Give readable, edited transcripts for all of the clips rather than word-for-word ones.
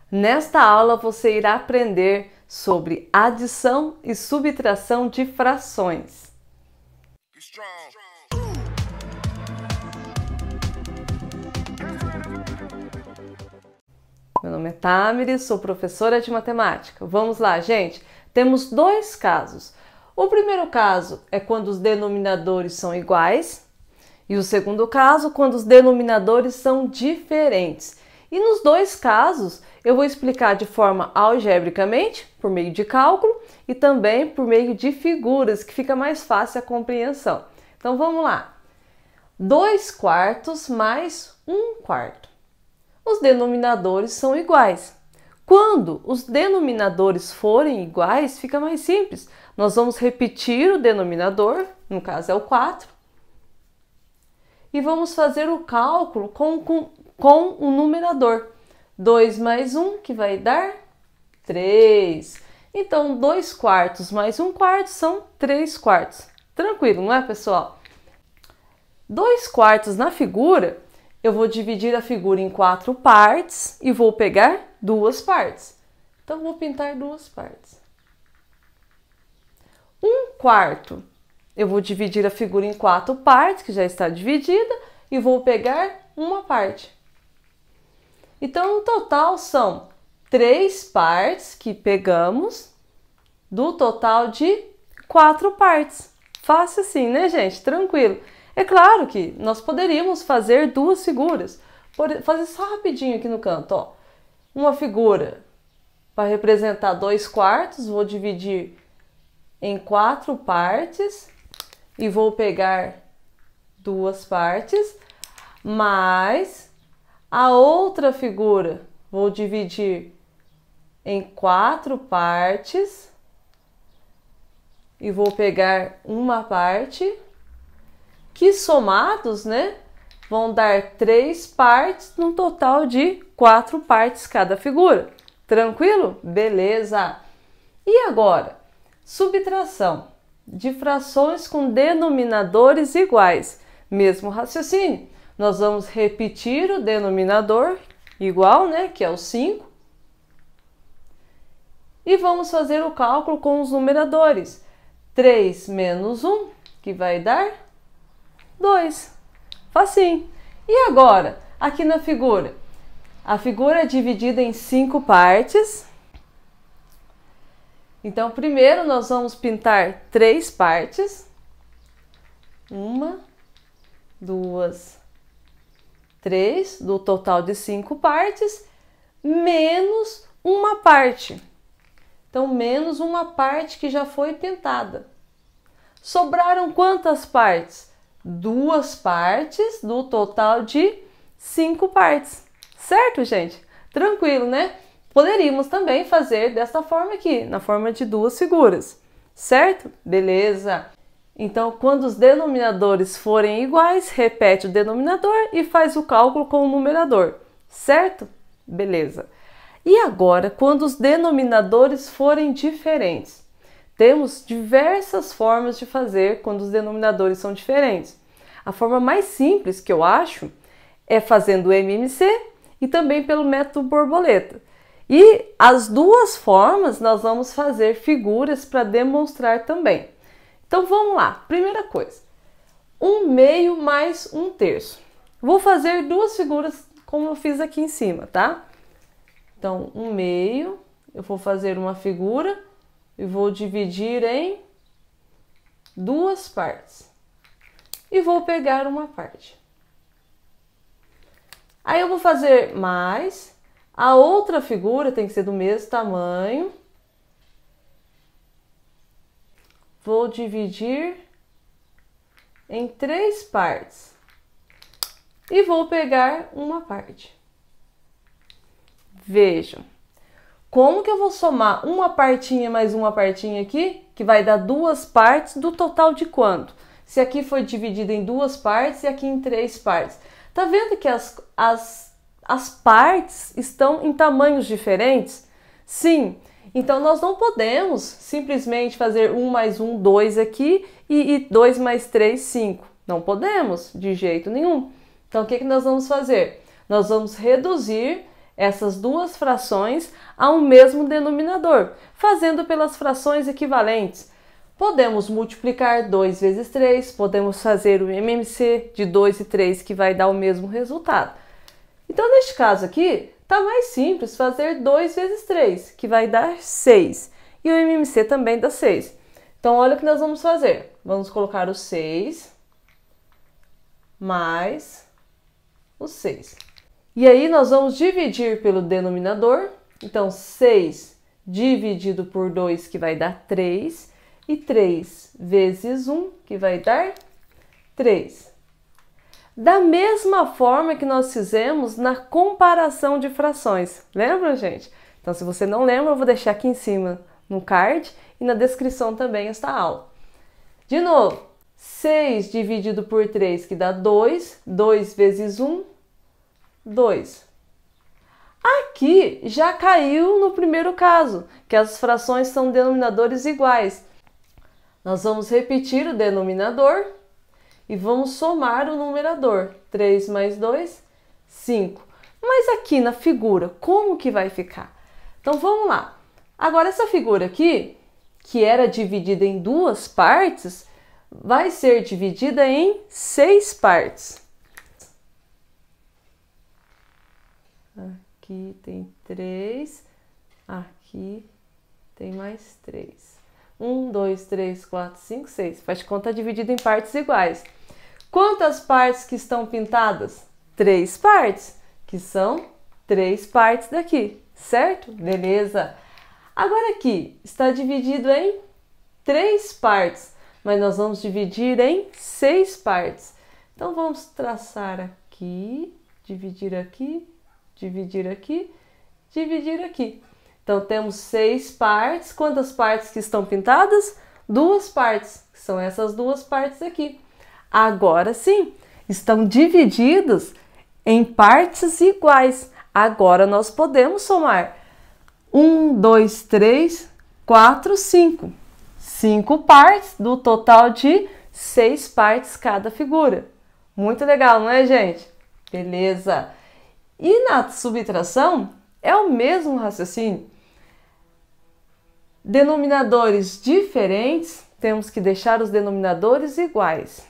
Nesta aula você irá aprender sobre adição e subtração de frações. Meu nome é Tamiris, sou professora de matemática. Vamos lá, gente. Temos dois casos. O primeiro caso é quando os denominadores são iguais e o segundo caso quando os denominadores são diferentes. E nos dois casos eu vou explicar de forma algebricamente, por meio de cálculo, e também por meio de figuras, que fica mais fácil a compreensão. Então vamos lá. 2/4 mais 1/4. Os denominadores são iguais. Quando os denominadores forem iguais, fica mais simples. Nós vamos repetir o denominador, no caso é o 4, e vamos fazer o cálculo com o numerador. 2 mais 1, que vai dar 3. Então, 2/4 mais 1/4 são 3/4. Tranquilo, não é, pessoal? 2/4 na figura, eu vou dividir a figura em 4 partes e vou pegar 2 partes. Então, vou pintar 2 partes. 1/4, eu vou dividir a figura em 4 partes, que já está dividida, e vou pegar uma parte. Então, no total são 3 partes que pegamos do total de 4 partes. Fácil assim, né, gente? Tranquilo. É claro que nós poderíamos fazer 2 figuras. Vou fazer só rapidinho aqui no canto, ó. Uma figura para representar 2/4, vou dividir em 4 partes e vou pegar 2 partes, mais a outra figura vou dividir em 4 partes e vou pegar uma parte, que somados, né, vão dar 3 partes, num total de 4 partes cada figura. Tranquilo? Beleza! E agora, subtração de frações com denominadores iguais. Mesmo raciocínio. Nós vamos repetir o denominador igual, né, que é o 5. E vamos fazer o cálculo com os numeradores. 3 menos 1, que vai dar 2. Facinho. E agora, aqui na figura? A figura é dividida em 5 partes. Então, primeiro nós vamos pintar 3 partes. 1, 2, 3, do total de 5 partes, menos uma parte. Então, menos uma parte que já foi pintada. Sobraram quantas partes? 2 partes do total de 5 partes. Certo, gente? Tranquilo, né? Poderíamos também fazer dessa forma aqui, na forma de 2 figuras. Certo? Beleza! Então, quando os denominadores forem iguais, repete o denominador e faz o cálculo com o numerador. Certo? Beleza! E agora, quando os denominadores forem diferentes? Temos diversas formas de fazer quando os denominadores são diferentes. A forma mais simples que eu acho é fazendo o MMC e também pelo método borboleta. E as duas formas nós vamos fazer figuras para demonstrar também. Então vamos lá, primeira coisa, 1/2 mais 1/3. Vou fazer 2 figuras como eu fiz aqui em cima, tá? Então 1/2, eu vou fazer uma figura e vou dividir em 2 partes. E vou pegar uma parte. Aí eu vou fazer mais, a outra figura tem que ser do mesmo tamanho. Vou dividir em 3 partes e vou pegar uma parte. Vejam, como que eu vou somar uma partinha mais uma partinha aqui, que vai dar 2 partes do total de quanto? Se aqui foi dividido em 2 partes e aqui em 3 partes. Tá vendo que as partes estão em tamanhos diferentes? Sim. Então, nós não podemos simplesmente fazer 1 mais 1, 2 aqui e 2 mais 3, 5. Não podemos, de jeito nenhum. Então, o que nós vamos fazer? Nós vamos reduzir essas duas frações a um mesmo denominador, fazendo pelas frações equivalentes. Podemos multiplicar 2 vezes 3, podemos fazer o MMC de 2 e 3, que vai dar o mesmo resultado. Então, neste caso aqui, está mais simples fazer 2 vezes 3, que vai dar 6. E o MMC também dá 6. Então, olha o que nós vamos fazer. Vamos colocar o 6 mais o 6. E aí, nós vamos dividir pelo denominador. Então, 6 dividido por 2, que vai dar 3. E 3 vezes 1, que vai dar 3. Da mesma forma que nós fizemos na comparação de frações. Lembra, gente? Então, se você não lembra, eu vou deixar aqui em cima no card e na descrição também esta aula. De novo, 6 dividido por 3, que dá 2. 2 vezes 1, 2. Aqui já caiu no primeiro caso, que as frações são denominadores iguais. Nós vamos repetir o denominador e vamos somar o numerador. 3 mais 2, 5. Mas aqui na figura, como que vai ficar? Então, vamos lá. Agora, essa figura aqui, que era dividida em duas partes, vai ser dividida em 6 partes. Aqui tem 3, aqui tem mais 3. 1, 2, 3, 4, 5, 6. Faz de conta dividido em partes iguais. Quantas partes que estão pintadas? 3 partes, que são 3 partes daqui, certo? Beleza. Agora aqui está dividido em 3 partes, mas nós vamos dividir em 6 partes. Então, vamos traçar aqui, dividir aqui, dividir aqui, dividir aqui. Então, temos 6 partes. Quantas partes que estão pintadas? 2 partes, que são essas 2 partes aqui. Agora sim, estão divididos em partes iguais. Agora nós podemos somar. 1, 2, 3, 4, 5. 5 partes do total de 6 partes cada figura. Muito legal, não é, gente? Beleza. E na subtração é o mesmo raciocínio. Denominadores diferentes, temos que deixar os denominadores iguais.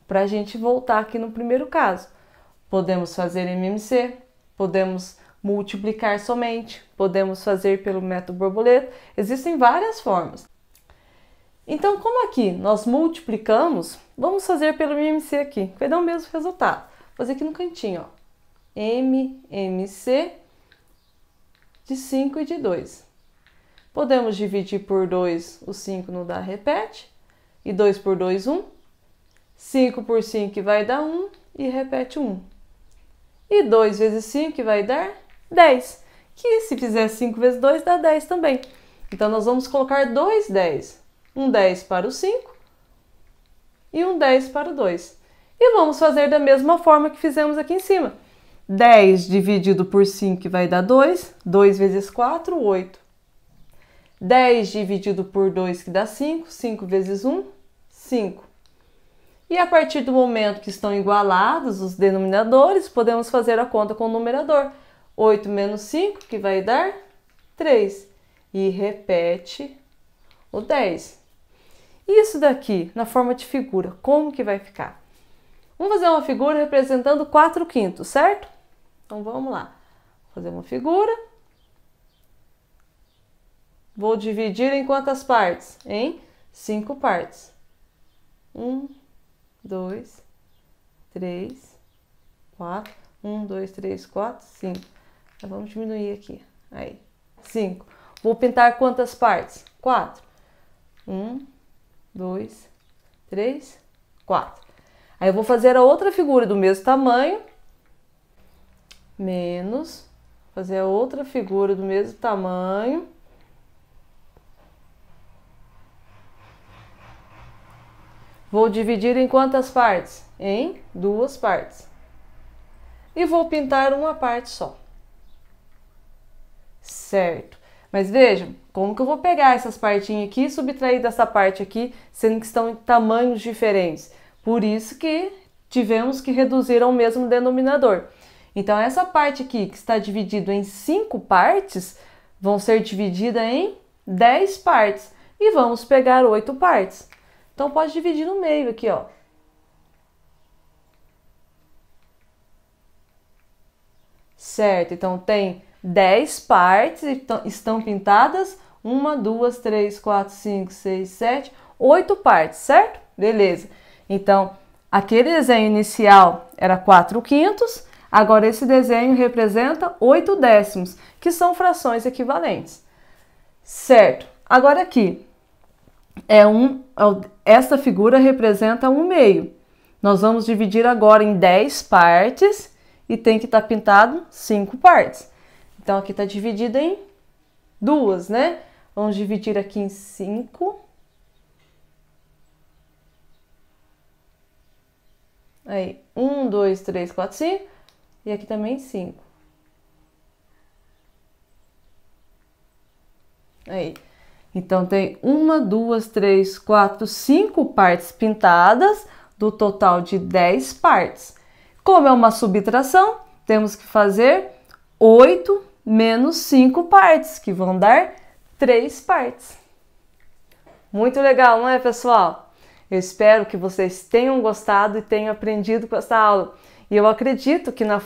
Para a gente voltar aqui no primeiro caso. Podemos fazer MMC, podemos multiplicar somente, podemos fazer pelo método borboleta. Existem várias formas. Então, como aqui nós multiplicamos, vamos fazer pelo MMC aqui, que vai dar o mesmo resultado. Vou fazer aqui no cantinho, ó. MMC de 5 e de 2. Podemos dividir por 2, o 5 não dá, repete. E 2 por 2, 1. 5 por 5 que vai dar 1 e repete 1. E 2 vezes 5 que vai dar 10. Que se fizer 5 vezes 2 dá 10 também. Então, nós vamos colocar 2 10. Um 10 para o 5 e um 10 para o 2. E vamos fazer da mesma forma que fizemos aqui em cima. 10 dividido por 5 que vai dar 2. 2 vezes 4, 8. 10 dividido por 2 que dá 5, 5 vezes 1, 5. E a partir do momento que estão igualados os denominadores, podemos fazer a conta com o numerador. 8 menos 5, que vai dar 3. E repete o 10. Isso daqui, na forma de figura, como que vai ficar? Vamos fazer uma figura representando 4/5, certo? Então, vamos lá. Vou fazer uma figura. Vou dividir em quantas partes? Em 5 partes. 1, 2, 3, 4. 1, 2, 3, 4, 5. Então, vamos diminuir aqui. Aí, 5. Vou pintar quantas partes? 4. 1, 2, 3, 4. Aí eu vou fazer a outra figura do mesmo tamanho, menos, fazer a outra figura do mesmo tamanho, vou dividir em quantas partes? Em 2 partes. E vou pintar uma parte só. Certo. Mas vejam, como que eu vou pegar essas partinhas aqui e subtrair dessa parte aqui, sendo que estão em tamanhos diferentes? Por isso que tivemos que reduzir ao mesmo denominador. Então, essa parte aqui que está dividida em 5 partes, vão ser divididas em 10 partes. E vamos pegar 8 partes. Então, pode dividir no meio aqui, ó. Certo? Então, tem 10 partes, estão pintadas. 1, 2, 3, 4, 5, 6, 7, 8 partes, certo? Beleza. Então, aquele desenho inicial era 4/5, agora esse desenho representa 8/10, que são frações equivalentes. Certo. Agora aqui, essa figura representa 1/2. Nós vamos dividir agora em 10 partes e tem que estar pintado 5 partes. Então, aqui está dividido em 2, né? Vamos dividir aqui em 5. Aí, 1, 2, 3, 4, 5. E aqui também 5. Aí. Então, tem 1, 2, 3, 4, 5 partes pintadas, do total de 10 partes. Como é uma subtração, temos que fazer 8 menos 5 partes, que vão dar 3 partes. Muito legal, não é, pessoal? Eu espero que vocês tenham gostado e tenham aprendido com essa aula. E eu acredito que na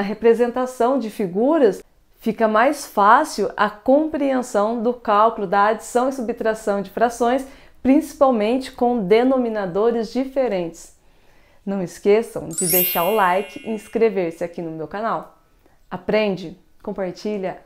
representação de figuras, fica mais fácil a compreensão do cálculo da adição e subtração de frações, principalmente com denominadores diferentes. Não esqueçam de deixar o like e inscrever-se aqui no meu canal. Aprende, compartilha